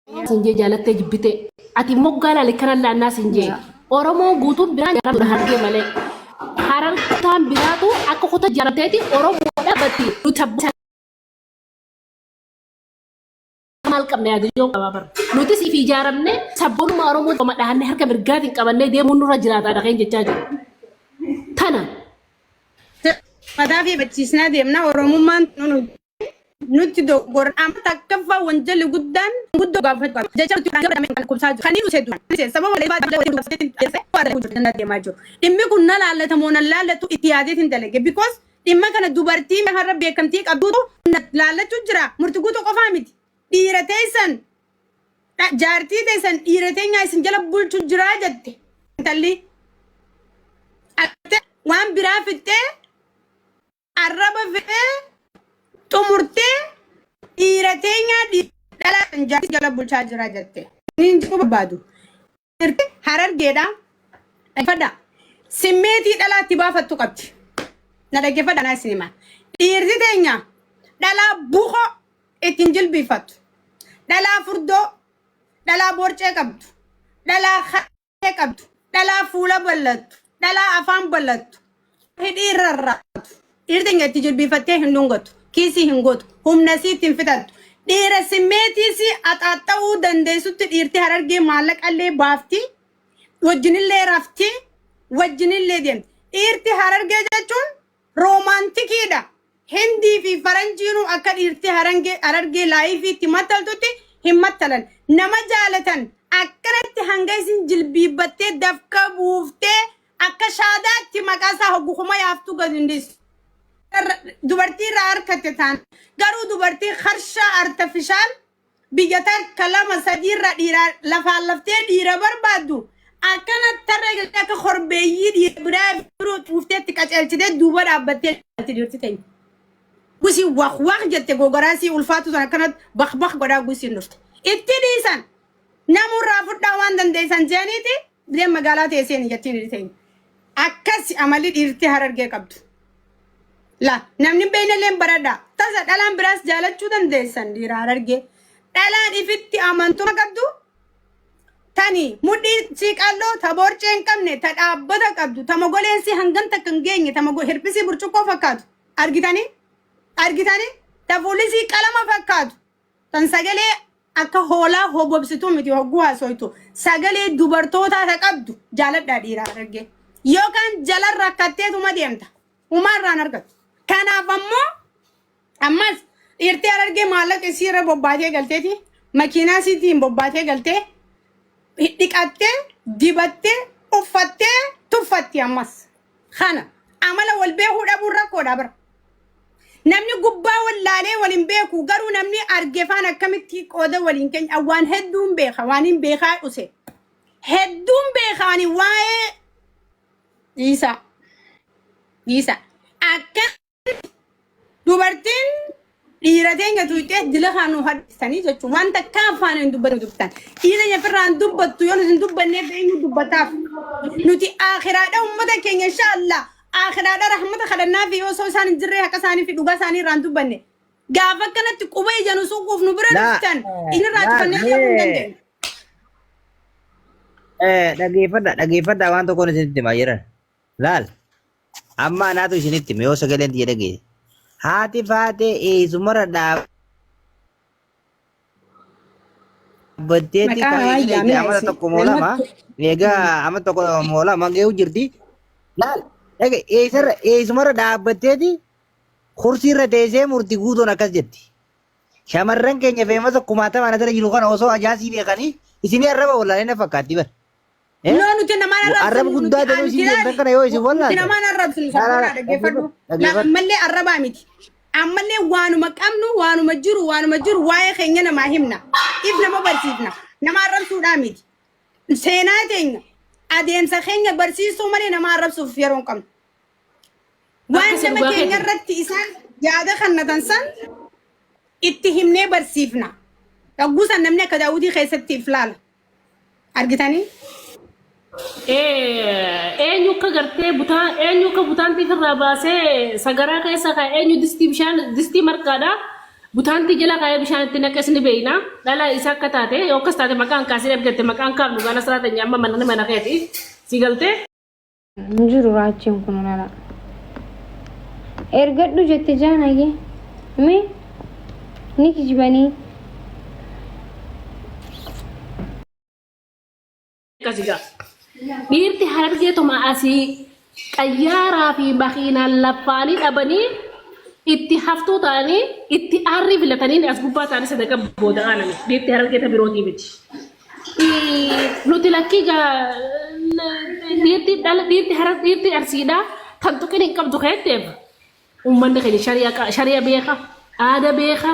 Sinjee jaalattee jibbite ati moggaala likkanan laannaa sinjee Oromoo guutuun biraan jaaramudha hargee malee harartaan biraatu akka kuta jaaramteeti Oromoo dhaabatti nuti maal qabna yaadu yoo qababar nuti siif ijaaramne sabboonuma Oromoo qoma dhahanne harka mirgaatiin qabannee deemuun nurra jiraata dhaqeen jechaa jiru tana mataa fi bachiisnaa deemna Oromummaan nuti dogoggora amma takkaffaa wanjalli guddaan guddoo gaafatu jecha nuti kan godhame kubsaa jiru kan inni seetu sababa malee baaduu deemaa jiru dhimmi kun na laallatamoo na laallatu itti yaadeetiin dalage because dhimma kana dubartii har'a beekamtii qabduutu laallachuu jira murtii guutuu qofaa miti dhiira teessan jaartii teessan dhiira teenyaa isin jala bulchuu jira jette intalli waan biraa fixxee arraba fixee tumurtee dhiira teenyaa dhala jaartii jala bulchaa jira jette niin jiru barbaadu harargeedha dhaggeeffadha simmeetii dhalaatti baafattu qabdi na dhaggeeffadha naa sinima dhiirti teenya dhalaa buko ittiin jilbiifattu dhalaa furdoo dhalaa borcee qabdu dhalaa harree qabdu dhalaa fuula bal'attu dhalaa afaan bal'attu hidhii rarraatu dhiirti teenya itti jilbiifattee hin dhungatu kiisii hin gootu humna siitti hin fitattu dhiira simmeetiisi axaaxa'uu dandeessutti dhiirti harargee maallaqallee baafti wajjinillee rafti wajjinillee deemti dhiirti harargee jechuun roomaantikiidha hindii fi faranjiinuu akka dhiirti harargee laayifiitti mattaltutti hin mattalan nama jaalatan akkanatti hanga isin jilbiibbattee dafka buuftee akka shaadaatti maqaasaa hoggukuma yaaftuu gadindisu dubartii irraa harkatte taan garuu dubartii harshaa artifishaal biyya takka lama sadii irra dhiiraa lafaan laftee dhiira barbaaddu akkanatti tarree akka korbeeyyii dhiira biraa biroo tuufteetti qaceelchitee duuba dhaabbattee dhiirti teenya. Gusi waq jette gogaraasii ulfaatu san akkanatti baq godhaa gusiin dhufte. Itti dhiisan namurraa fudhaa waan dandeessan jeeniiti biyya magaalaa teesseen jettiin teenya. Akkas amalli dhiirti harargee qabdu. La namni beeynaleen baradha tasa dhalaan biraas jaalachuu dandeessan dhiira harargee dhalaan ifitti amantuma qabdu tani mudhii siiqalloo ta borcee hin qabne ta dhaabbata qabdu ta mogoleensi hangan takka hin geenye ta hirphisii burcuqqoo fakkaatu argitanii ta fuulisii qalama fakkaatu tan sagalee akka hoolaa hobobsituu miti hogguu haasoytu sagalee dubartootaa ta qabdu jaaladhaa dhiira harargee yookaan jalarra rakkatteetuma deemta umarraan argatu. Kanaaf ammoo ammas dhiirti harargee maallaqa isii irra bobbaatee galteeti makiinaa isiitiin bobbaatee galtee dhiqattee dibattee uffattee tuffatti ammas kana amala wal beekuu dhabuun rakkoodha bara namni gubbaa wallaalee waliin beeku garuu namni argeefaan akkamitti qooda waliin keenya waan hedduun beeka waan hin beekaa dhuse hedduun beekaani waa'ee dhiisa akka dubartiin dhiira teenya tuutee dila kaanuu hadisanii jechuun wanta akka afaan hin dubbattan dhiira nyafirraan dubbattu yoo nuti hin dubbanneef eenyu dubbataaf nuti akhiraadha ummata keenya inshallah akhiraadha rahmata kadhannaa fi yoo osoo isaan hin jirre haqa isaanii fi dhugaa isaanii irraan dubbanne gaafa akkanatti quba ija nu suquuf nu bira dhuftan inni raajifannee deemuu hin dandeenyu. Dhaggeeffadhaa waan tokkoon isinitti himaa jiran laal amma anaatu isinitti hime yoo sagaleen tiyya dhagee haati faatee eessumarra dhaabbatteetti kan amata tokko moolama eegaa amata tokko moolama geewu jirti laal dhage eessumarra dhaabbatteetti kursiirra teessee murtii guutuun akkas jetti shamarran keenya feemasa kumaatama ana jala jiru kana osoo ajaasii beekanii isinii arraba wallaalee na fakkaatti bara. No, nuti nama arraba guddaa ta'uu isin jettan kana yoo isin wallaalte. Nuti nama arrabsinu sababa dhaggeeffadhu. Ammallee arrabaa miti. Ammallee waanuma qabnu waanuma jiru waa'ee keenya namaa himna. If nama barsiifna. Nama arrabsuudhaa miti. Seenaa teenya adeemsa keenya barsiisuu malee nama arrabsuuf yeroo hin qabnu. Waan nama keenya irratti isaan yaada kannatan san itti himnee barsiifna. Dhagguusan namni akka daawwitii keessatti iflaala. Argitanii? eenyu akka gartee butaan tifirraa baasee sagaraa keessa kaa eenyu distii bishaan distii marqaadha Butaanti jala kaayee bishaanitti naqesni beeyna dhala isaa akka taate yookas taate maqaan kaasee ergatte maqaan kaafnu gaala salaata nyaamma mana keeti si galte. Jiru raachiin kun nala. Ergadhu jette jaanage mee ni kijibanii. Kasiga dhiirti harargee tuma asii qayyaaraa fi makiinaan laffaanii dhabanii itti haftuu ta'anii itti aarrii filatanii as gubbaa ta'anii sadaqa booda aaname dhiirti harargeeta birootii miti. Nuti lakkii dhiirti arsiidhaa kan tuqin hin qabdu ka'etteef uummanni keenya shari'a beeka, aadaa beeka,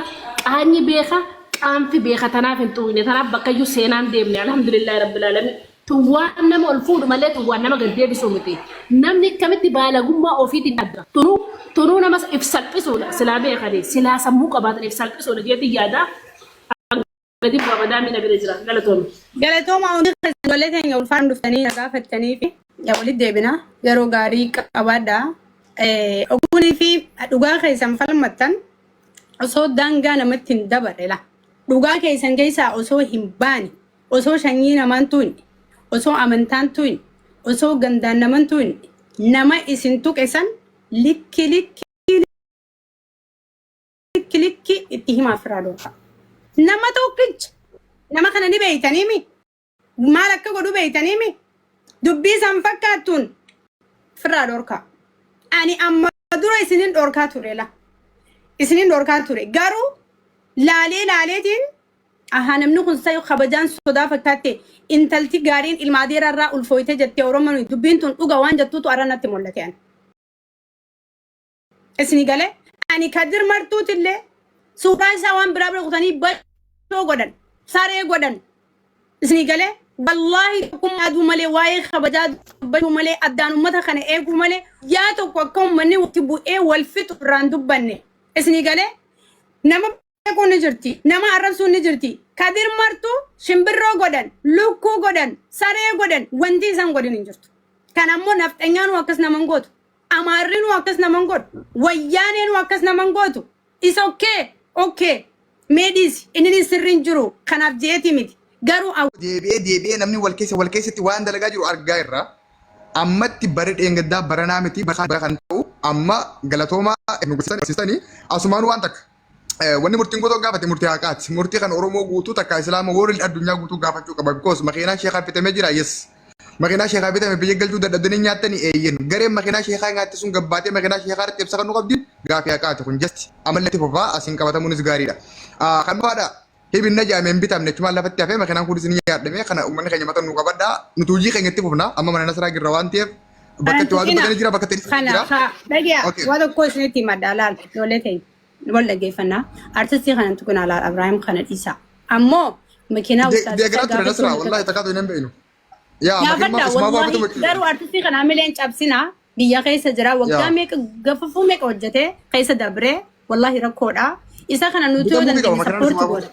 qaanyi beeka, qaanfi beeka tanaaf hin xuqne tanaaf bakkayyuu seenaan deemne alhamdulillahi rabbil alamin. Tuwaan nama ol fuudhu malee tuwaan nama gad deebisuu miti. Namni akkamitti baalagummaa ofiitiin adda. Tunuu nama if salphisuudha. Silaa beekanii silaa sammuu qabaatan if salphisuudha jeetii yaada. Gadi bu'aa madaamina bira jira. Galatooma. Galatooma hundi ijoollee keenya ulfaan dhuftanii gaafattanii fi walitti deebina yeroo gaarii qabaadha. Oguunii fi dhugaa keessan falmattan osoo daangaa namatti hin dabarre dhugaa keessan keessaa osoo hin baane osoo shanyii namaan tuunne. Osoo amantaan tuun, osoo gandaan naman tuun, nama isin tuqesan likki itti himaa firaa dhoorka. Nama tokkicha nama kana ni beeytaniimi. Maal akka godhu beeytaniimi. Dubbii san fakkaattuun firaa dhoorka. Ani amma dura isinin dhoorkaa ture la. Isinin dhoorkaa ture. Garuu laaleetiin aha namni kun sayo kabajaan sodaa fakkaate intalti gaariin ilmaadeera irraa ulfooyte jettee oromoon dubbiin tun dhuga waan jettuutu arranatti mul'ate an. Isni galee ani kadir martuutillee suuraa isaa waan biraa bira kutanii bashoo godhan saree godhan. Isni galee wallahi kun aduu malee waa'ee kabajaa dubbachuu malee addaan uummata kana eeguu malee yaa tokko akka uummanni walitti bu'ee wal fixu irraan dubbanne. Isni galee nama kun ni jirti nama arrabsuun ni jirti kadir martu shimbirroo godhan lukkuu godhan saree godhan wanti isaan godhin hin jirtu kan ammoo nafxanyaanu akkas naman gootu amaarriinu akkas naman godhu wayyaaneen akkas naman gootu is okay meedis inni sirriin jiru kanaaf jeeti miti garuu deebi'ee namni wal keessatti waan dalagaa jiru argaa irra ammatti bari dheengaddaa baranaa miti bara kan ta'u amma galatoomaa nu guddisan asumaan waan takka wanni murtiin guutuu gaafate murtii haqaati. Murtii kan Oromoo guutuu takka Islaama warri addunyaa guutuu gaafachuu qaba. Because makiinaan sheekaa bitamee jira yes. Makiinaa sheekaa bitame biyya galchuu dadhabdanii nyaatanii eeyyen. Gareen makiinaa sheekaa nyaatti sun gabbaatee makiinaa sheekaa irratti ibsa kan nu qabdi gaafii haqaati kun just amalatti fufaa asiin qabatamuunis gaariidha. Kan baadha hibinna jaameen bitamne jechuun lafatti hafee makiinaan kunis ni yaadame kana uummanni keenya mata nu qabadha nuti hojii keenyatti fufna amma mana nasaraa jirra waan ta'eef bakka itti waa dubbatanii jira bakka itti jira. Dhagiyaa waa tokko isinitti maddaalaal ijoollee keenya. ولا كيفنا أرتستي خلنا تكون على إبراهيم خلنا إيسا أمو مكينا وستاد ديجرات النصرة والله تكادوا ينام بينه يا فدا والله دارو أرتستي خلنا عملين أبسنا بيا قيس جرا وقامك قففو مك وجته قيس دبره والله ركودا إيسا خلنا نوتيو دن سبورت بول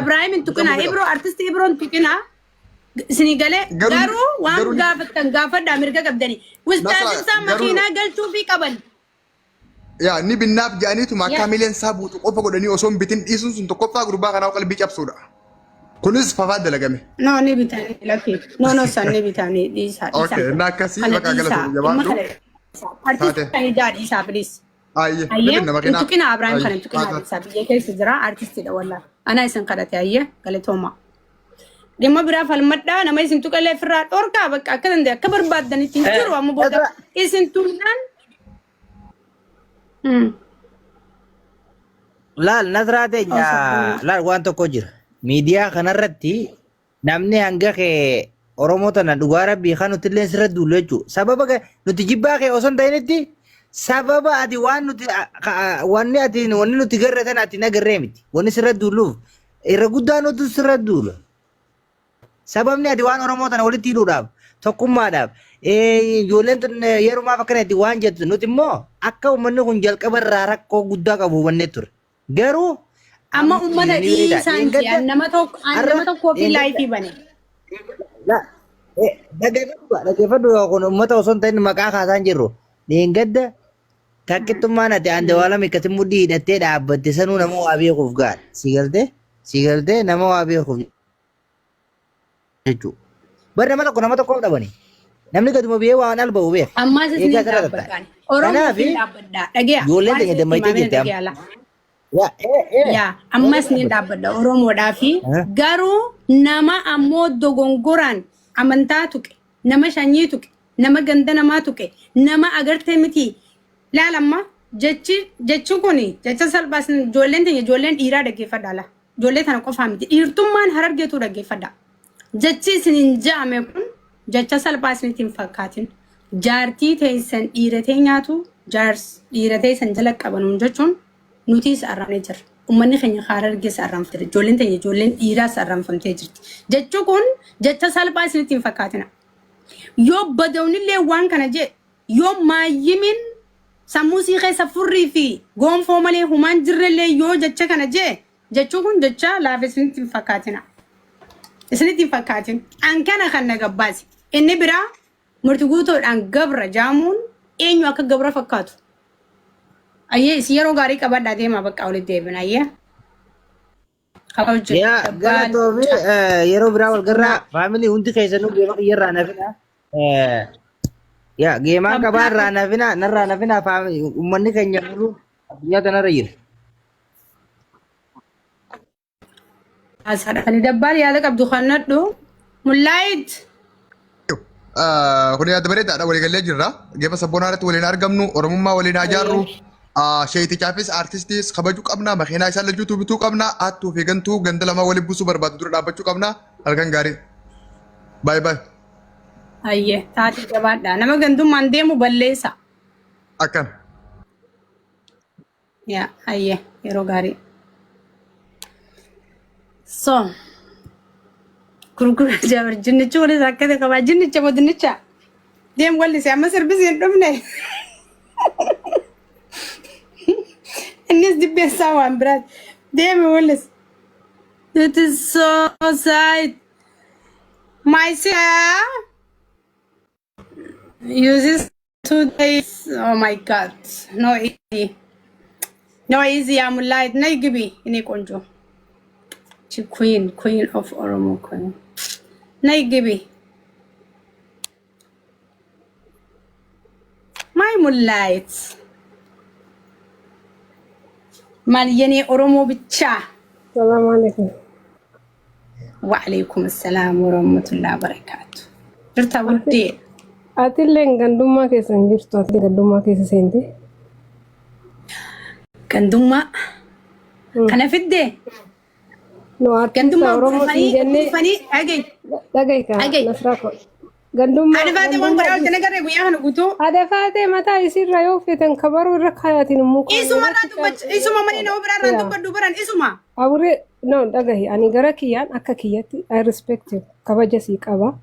إبراهيم انتكنا إبرو أرتستي إبرو انتكنا سنغالي دارو وام غافت أمريكا قبدني وستاد إنسان مكينا قلتو في قبل Ya ni binnaaf jaaniitu maakaamileen saabuutu qofa godhanii osoo bitin dhiisuun sun tokkoffaa gurbaa kanaa qalbii cabsuudha. Kunis fafaa dalagame. No ni bitanii lakkii. No san ni bitanii dhiisaa. Okay na akkasii bakka galatoon jabaadhu. Artisti kan ijaa dhiisaa bilis. Ayyee tukina Abrahaam kana tukina dhiisaa biyya keessa jira artistiidha wallaahi. Ana isin kadhate ayyee galatooma. Dhimma biraa falmadhaa nama isin tuqalee firraa dhorkaa bakka akka danda'e akka barbaaddanitti hin jiru amma booda isin tuqnaan Laal nasraa teenya laal waan tokko jira. Miidiyaa kanarratti namni hanga kee Oromoo tana dhugaa rabbii kan nuti illee sirra duulu jechuudha. Sababa nuti jibbaa kee osoo hin ta'initti sababa ati wanni nuti garre tana ati nagarree miti. Wanni sirra duuluuf irra guddaa nuti sirra duula. Sababni ati waan Oromoo tana walitti hidhuudhaaf tokkummaadhaaf ijoolleen yerumaaf akkanatti waan jettu nuti immoo akka uummanni kun jalqaba irraa rakkoo guddaa qabu hubannee ture. Garuu amma uummata dhiisaan nama tokkoo fi laayifii bane. Dhaggeeffadhu kun uummata osoo hin ta'in maqaa kaasaan jirru dheengadda Takkittummaa nati ande waa lama akkasi mudhii hidhattee dhaabbatte sanuu nama waa beekuuf gaadha. Si galtee nama waa beekuuf jechuudha. Bari nama tokkoof dhabani. Namni gaduma biyee waan alba'u beeka. Ammas isin dhaabbadhaan. Oromoo fi dhaabbadhaa. Dhageeyaa. Ijoolleen keenya dammaitee jirti amma. Yaa ammas ni dhaabbadha Oromoodhaa fi garuu nama ammoo dogongoraan amantaa tuqe nama shanyii tuqe nama ganda namaa tuqe nama agartee miti laalamma jechi kuni jecha salphaas ijoolleen teenya ijoolleen dhiiraa dhaggeeffadha la ijoollee tana qofaa miti dhiirtummaan harargeetu dhaggeeffadha jechi isiniin ja'ame kun jecha salphaas miti hin fakkaatin jaartii teessan dhiiratee nyaatu dhiiratee teessan jala qabanuun jechuun nuti sararanii jirra. Uummanni keenya harargee sararfamtee ijoolleen teenya ijoolleen dhiiraa sararfamtee jirti. Jechuun kun jecha salphaa isinitti hin fakkaatina. Yoo badawnillee waan kana jee yoo maayyimin sammuu sii keessa furrii fi gonfoo malee humaan jirrellee yoo jecha kana jee jechuun kun jecha laafa isinitti hin fakkaatina. Isinitti hin fakkaatin. An kana kan na gabbaasi. Inni biraa murtii guutuudhaan gabra jaamuun eenyu akka gabra fakkaatu. Aye, si yeroo gaarii qabadhaa deemaa bakka walitti deebina ayyee. Yaa galatoo fi yeroo biraa wal garraa faamilii hundi keessanuu geema qiyyarraa nafina. Yaa geemaa qabaarraa nafina narraa nafina faamilii uummanni keenya mulu addunyaa kanarra jira. Asaadha kan dabbaal yaada qabdu kannadhu mullaayit. Kun yaada bareedaadha waliigallee jirra. Geema sabboonaa irratti waliin argamnu Oromummaa waliin haa jaarru. Sheeyitichaafis artistiis kabajuu qabna makiinaa isaa lajjuutu bituu qabna hattuu fi gantuu ganda lama waliin buusuu barbaadu dura dhaabbachuu qabna halkan gaarii. Baay baay. Ayyee taatee jabaadha nama gandummaan deemu balleessa. Akkan. Yaa ayyee yeroo gaarii. So gurgura jabar jinnicha waliin akkata qabaa jinnicha moo dinnicha deem wallise amma sirbisi hin dhumne. Innis dibbeessaa waan biraati. Deemi wallis. It is so sad. My sister uses 2 days. Oh my God. No easy. No easy. I'm light. No gibi. Ini konjo. She queen of Oromo queen. No gibi. My moonlight. ماليني أرومو بتشا السلام عليكم. وعليكم السلام ورحمة الله وبركاته. جرتا ودي أتلين غندوما كيسن جرتو أتلين غندوما كيسن سنتي غندوما أنا في الدي نو غندوما أرومو فني أجي دقيقة نسراكو غندوما أنا فاتي وان براو تنقر وياها نقطو هذا فاتي متى يصير رأيو في تنكبر ورخاياتي نموكو إيسو مرة تبج إيسو ما مني نو برا رانتو بدوبران إيسو ما أوري نو دقيقة أنا غرقيان أكا كياتي I respect you كباجسي كبا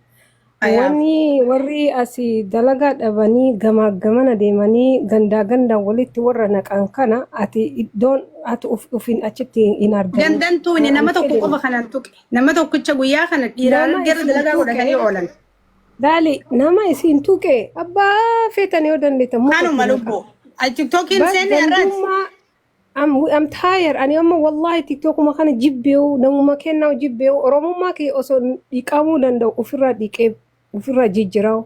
wani warri asi dalaga dabani gama gamana demani ganda walitti warra naqankana ati don ati ufin achitti in argan gandan tuni nama tokko qofa kanan tuqe nama tokkicha guyyaa kana dhiiraan gara dalagaa godhatanii oolan dali nama isin tuqe abba fetani odandeta mu kanu malubbo tiktokin sen arrat I'm tired ani amma wallahi tiktok ma kana jibbew namu ma kenna jibbew oromo ma ki oso diqamu danda ufira diqe ufirra jijjiraw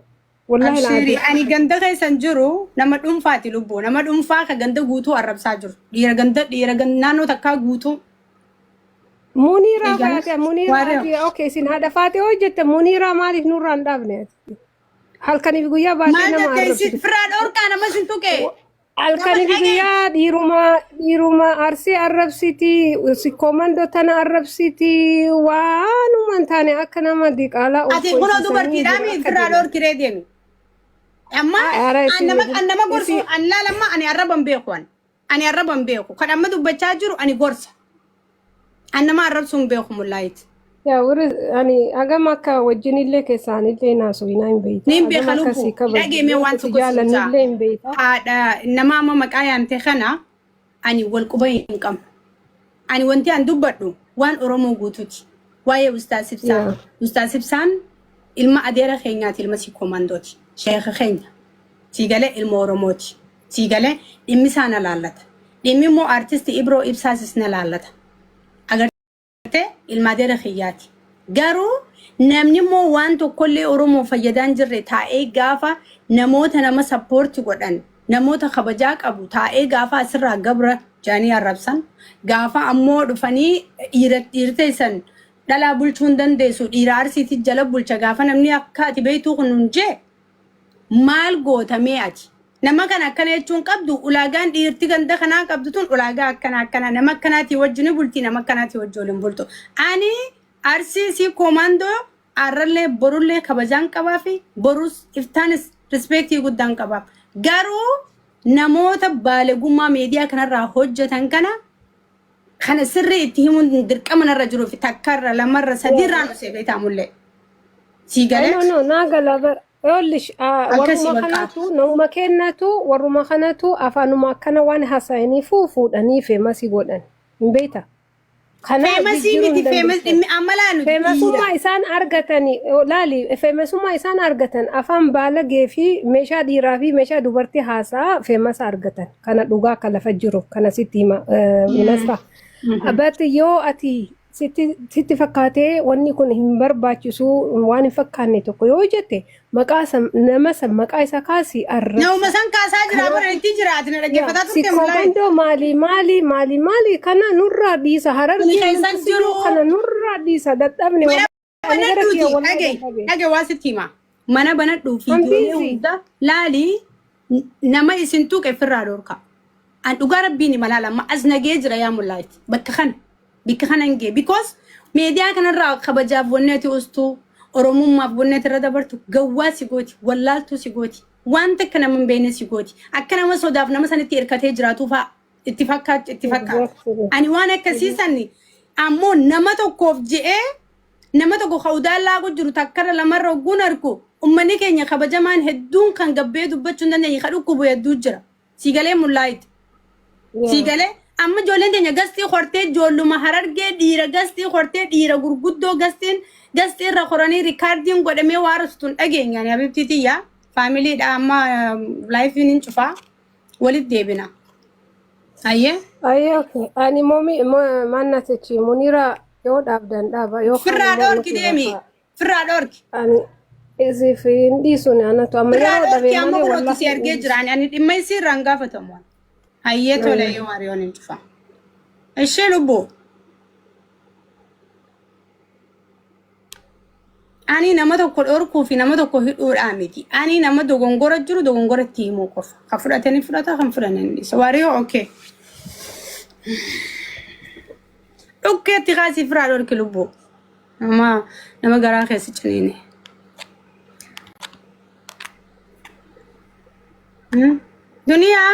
wallahi Abshiri ani ganda keessan jiru nama dhuunfaati lubbu nama dhuunfaa ka ganda guutuu arrabsaa jiru dhiira ganda naannoo takkaa guutuu Munira faate Munira okay sin hada faate hojjette Munira maaliif nurra hin dhaabne halkaniif guyyaa baatee nama arrabsitu firaan orkaa nama sin tuqe halkaniif guyyaa dhiiruma arsii arrabsiti si komando tana arrabsiti waanumaan taane akka nama diqaalaa ati kunoo dubartiidhaami firaan orkiree deemi amma annama gorsu annaalamma ani arraban beeku kan amma dubbachaa jiru ani gorsa annama arrabsuun beeku mullaayiti yaa wuri ani agam akka wajjinillee keessaanillee naasu hinaan beeyta nin beeka lubbu dhageemee waan tokko jaalanillee hin beeyta haadha nama amma maqaa yaamte kana ani wal quba hin qabnu ani wanti an dubbadhu waan oromoo guutuuti waa'ee ustaas ibsaan ilma adeera keenyaati ilma si komandooti sheekha keenya si galee ilma oromooti Sigale dhimmi isaan laallata. Dhimmi immoo artisti Ibroo Ibsaasis na laallata. Agartee ilmaadeera xiyyaati. Garuu namni immoo waan tokkollee Oromoo fayyadaan jirre taa'ee gaafa namoota nama sappoorti godhan namoota kabajaa qabu taa'ee gaafa asirraa gabra jaanii arrabsan gaafa ammoo dhufanii dhiirteessan dhalaa bulchuu hin dandeessu dhiira arsiiti jala bulcha gaafa namni akka ati beektuu kun hunjee maal gootamee ati nama kana akkana jechuun qabdu ulaagaan dhiirti ganda kanaa qabdu tun ulaagaa akkana nama akkanaatii wajjin bultii nama akkanaatii wajjin bultu ani arsiisi komandoo arrallee borullee kabajaan qabaa fi borus iftaanis rispeektii guddaan qabaaf garuu namoota baalegummaa meediyaa kanarraa hojjetan kana sirrii itti himuun dirqama narra jiru fi takkarra lamarra sadiirraa nu seebeetaa mullee. Siigalee? No, naagala Yollish, warruma kanatu, nama kennatu, warruma kanatu, afaanuma akkana waan haasa'anii fuudhanii feemasi godhan. Hin beekta? Feemasi miti feemasi amalaan nuti. Feemasummaa isaan argatanii, laali, feemasummaa isaan argatan afaan baalagee fi meeshaa dhiiraa fi meeshaa dubartii haasaa feemasa argatan. Kana dhugaa akka lafa jiru, kana sitti hima. Minasta. Abbaatti yoo ati sitti fakkaatee wanni kun hin barbaachisu waan hin fakkaanne tokko yoo jette maqaa nama san maqaa isaa kaasi arra. Nama san kaasaa jira bara itti jiraati na dhaggeeffataa turte mul'aati. Maali kana nurraa dhiisa hararri kana nurraa dhiisa dadhabne. Dhage waa sitti hima. Mana banadhuu fi ijoollee hunda laali nama isin tuqe firraa dhorka. An dhugaa rabbiin malaala amma as nagee jira yaa mul'aati bakka kana. Bika kanange because media kanarraa kabajaaf wanneeti ustu oromummaaf wanneeti irra dabartu gawwaa si gooti wallaaltuu si gooti wanta kana min beene si gooti akka nama sodaaf nama sanitti hirkatee jiraatu fa itti fakkaatu ani waan akkasiisanni ammoo nama tokkoof je'ee nama tokko khawdaallaa jiru takkara lamarra ogguun arku ummanni keenya kabajamaan hedduun kan gabbee dubbachuu hin dandeenye kadhukkubu hedduu jira siigalee mullaayit siigalee amma ijoolleen teenya gastii hortee ijoolluma harargee dhiira gastii hortee dhiira gurguddoo gastiin irra qoranii riikaardiin godhamee waarastun dhageenyaan abibtiitiyyaa faamiliidha amma laayifiin hin cufaa walitti deebina. Ayyee? Okay. Ani maanna techi Munira yoo dhaabdan dhaaba yoo firraa dhoorki deemi firraa dhoorki. Ani isiif hin dhiisuun anatu amma yeroo dhabee malee wallahi si argee jiraan ani dhimma isii irraan gaafatamu. Hayyee tole yoo Mariyoon hin cufa. Ishee lubbu. Ani nama tokko dhorkuu fi nama tokko hidhuudhaa miti. Ani nama dogongora jiru dogongora itti himuu qofa. Kan fudhatanii fudhata kan fudhananii dhiisa. Wariyoo okay. Dhukkeetti kaasii firaa dhorki lubbu. Nama garaa keessa ciniine. Duniyaa.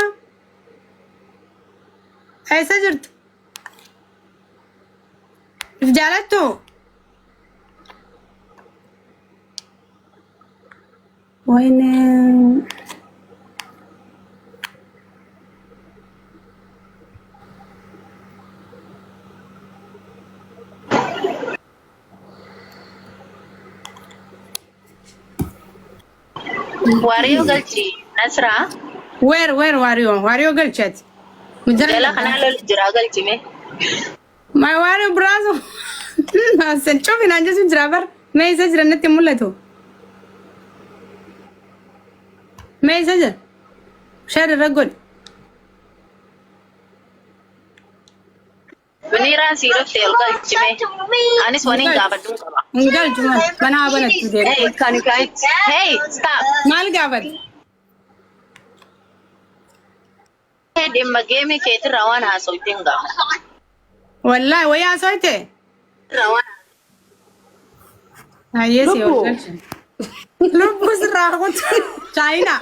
Eessa jirtu? If jaalattu? Wayne. Wario galchi Nasra. Where Wario galchat. Jala kana lo jira galchi me. My Wario brazo. Sen chofi nanja sun jirabar. Me isa jirannatti mul'atu. Me isa jir. Share ragod. Munira siro tel galchi me. Anis wani gabadun qaba. Galchi man bana banatu de. Hey, can you guys? Hey, stop. Mal gabad. Dimma game ke rawan haso tinga. Wallahi waya soite. Rawan. Ayesi galchi. Lubu siragut. China.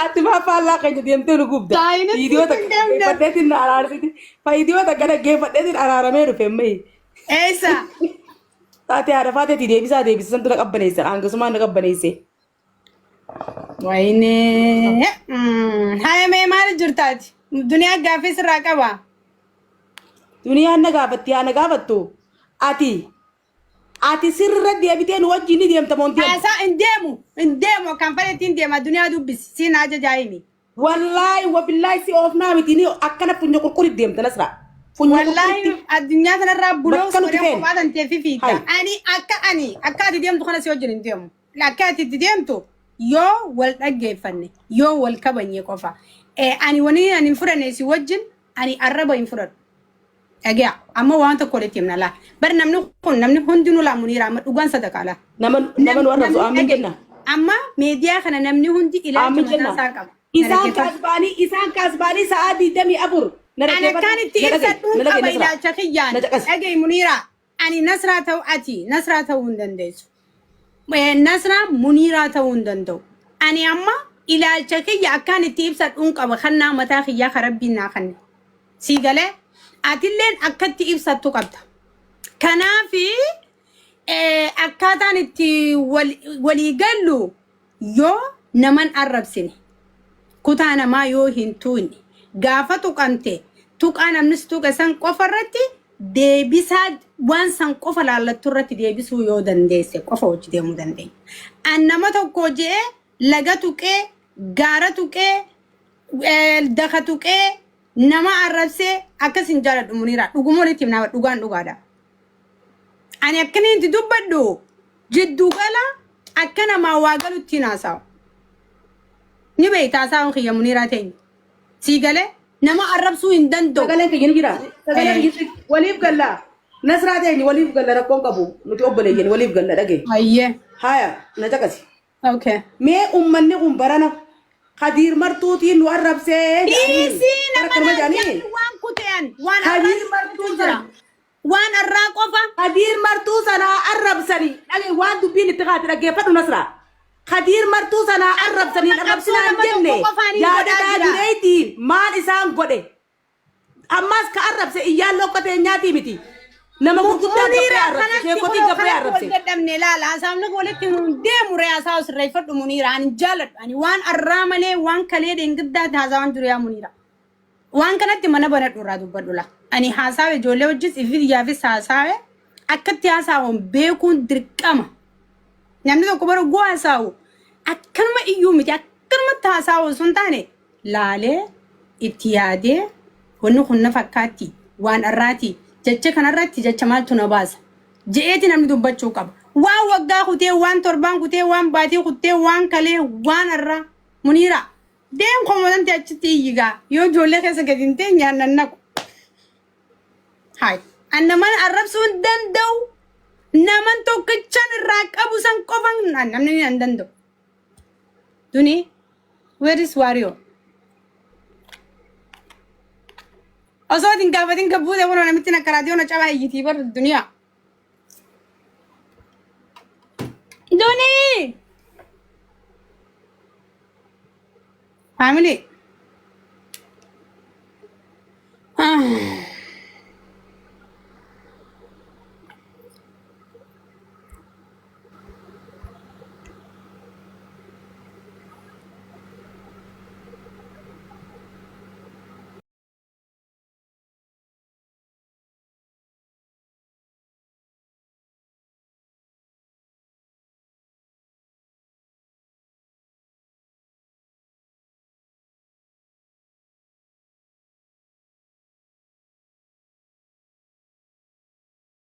Ati ma falla ka jadi ente rugubda. Video tak padetin ararsiti. Pa video tak kada ge padetin ararame ru femme. Esa. Tati ada fate ti debisa santu nak abbanese. Anga suma nak abbanese. Wayne. Hai me mar jurtaati. Dunia gaafis raqaba. Dunia nagabatti ati ati sirra deebiteen wajjin deemta moontii Asa indemu kan faletin dema dunia dubbis sin aja jaimi. wallahi wabillahi si ofnaa miti ni akkana funyo qulqulli deemta nasra funyo Wallahi adunya kana rabbulo Bakka nuti sore ko feene. badan te fifita. Hai. Akka ati demtu kana si wajjin indemu. Akka ati demtu yo wal dhaggeeffanne yo wal kabanye qofa. Ani wani ani furane si wajjin ani arraba in furan. Dhagaa amma waan tokko leetti himna laa. Bar namni hundinuu laa Muniira amma dhugaan sadaqaa. naman warra so amin jenna Amma meediyaa kana namni hundi ilaalcha amin mataa jenna isaa qaba. isaan kaasbaanii sa'aa 24 Ana kan itti ibsadhuun qaba ilaalcha kiyyaan. Nadaqas. Dhagahi Muniira ani Nasraa ta'u ati Nasraa ta'uu hin dandeessu. Nasraa Muniiraa ta'uu hin danda'u. Ani amma ilaalcha kiyya akkaan itti ibsadhuun qaba kannaa mataa kiyyaa ka rabbiin naa kanne. Sii galee atilleen akkatti ibsattu qabda. Kanaafi akkaataan itti walii gallu yoo naman arrabsine kutaa namaa yoo hin tuune gaafa tuqamte tuqaa namnis tuqa san qofa irratti deebisaa waan san qofa laallattu irratti deebisuu yoo dandeesse qofa hojii deemuu dandeenya. An nama tokko jee laga tuqee gaara tuqee daka tuqee nama arrabsee akkasin jaaladhu Muniira dhuguma walitti himnaa dhugaan dhugaadha. Ani akkanii itti dubbadhu jidduu gala akka namaa waa galutti naasawu. Ni beektaa saawun kiyya Muniiraa ta'e. Sii galee nama arrabsuu hin danda'u. sagaleen kiyya ni jira sagaleen kiyya waliif galla nasraa ta'e waliif galla rakkoon qabu nuti obboleeyyan waliif galla dhagee Ayyee. haya na caqasi Okay. mee ummanni kun barana Kadiir martuutiin nu arrabsee Dhiisii nama Harka jaanii. nyaanni waan kuteen waan Hadiir arraa martuu jira. sana. Waan arraa qofa. Kadiir martuu sanaa arrabsanii dhagee waan dubbiin itti kaate dhaggeeffadhu nasraa. Kadiir martuu sanaa arrabsanii arrabsinaan nama jenne tokko qofaanii yaadataa godhaa jira. jireetiin maal isaan godhe. Ammas ka arrabse iyyaan lokkotee nyaatii miti. Nama gurguddaa gabbee arrabse sheekotii gabbee arrabse. Dadhabne laala haasawni walitti deemu reesaa sirreeffadhu Muniira ani jaaladhu ani waan arraa malee waan kalee deengiddaatti haasawaan jiru yaa Muniira. Waan kanatti mana banadhu irraa dubbadhu la. Ani haasawe ijoollee wajjis ifidiyyaafis haasawe akkatti haasawan beekuun dirqama. Namni tokko bara goo haasawu akkanuma iyyuu miti akkanumatti haasawu sun taane laalee itti yaadee wanni kun na fakkaatti waan arraati jecha kanarratti jecha maaltu na baasa je'eeti namni dubbachuu qaba. Waan waggaa kutee waan torbaan kutee waan baatii kutee waan kalee waan arraa Muniira deem komodanti achitti iyyigaa yoo ijoollee keessa gadi hin ta'e nyaannan naqu. Hai annaman arrabsuu hin danda'u naman tokkichaan irraa qabu san qofan namni hin danda'u. Duni where is Wario? Osoo din gaafatin gabbuute kun namitti nakkaraatee ona cabaa iyyitii bar duniyaa. Duni! Family.